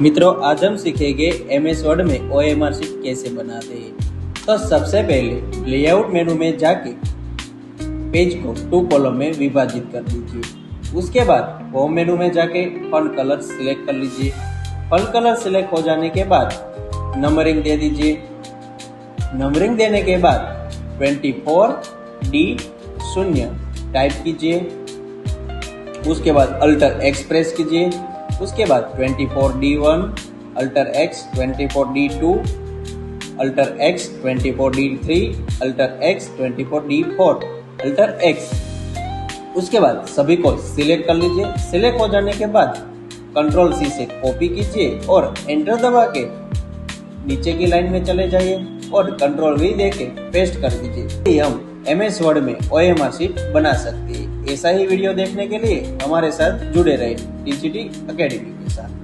मित्रों, आज हम सीखेंगे MS वर्ड में OMR शीट कैसे बनाते हैं। तो सबसे पहले लेआउट मेनू में जाके पेज को 2 कॉलम में विभाजित कर लीजिए। उसके बाद होम मेनू में जाके फॉन्ट कलर सिलेक्ट कर लीजिए। फॉन्ट कलर सिलेक्ट हो जाने के बाद नंबरिंग दे दीजिए। नंबरिंग देने के बाद 24D0 टाइप कीजिए। उसके बाद अल्टर एक्स प्रेस कीजिए। उसके बाद 24D1, alter x 24D2, alter x 24D3, alter x 24D4, alter x. उसके बाद सभी को सिलेक्ट कर लीजिए। सिलेक्ट हो जाने के बाद कंट्रोल C से कॉपी कीजिए और एंटर दबा के नीचे की लाइन में चले जाइए और कंट्रोल V देके पेस्ट कर दीजिए। हम MS वर्ड में OMR शीट बना सकते हैं। ऐसा ही वीडियो देखने के लिए हमारे साथ जुड़े रहे TCT अकेडमी के साथ।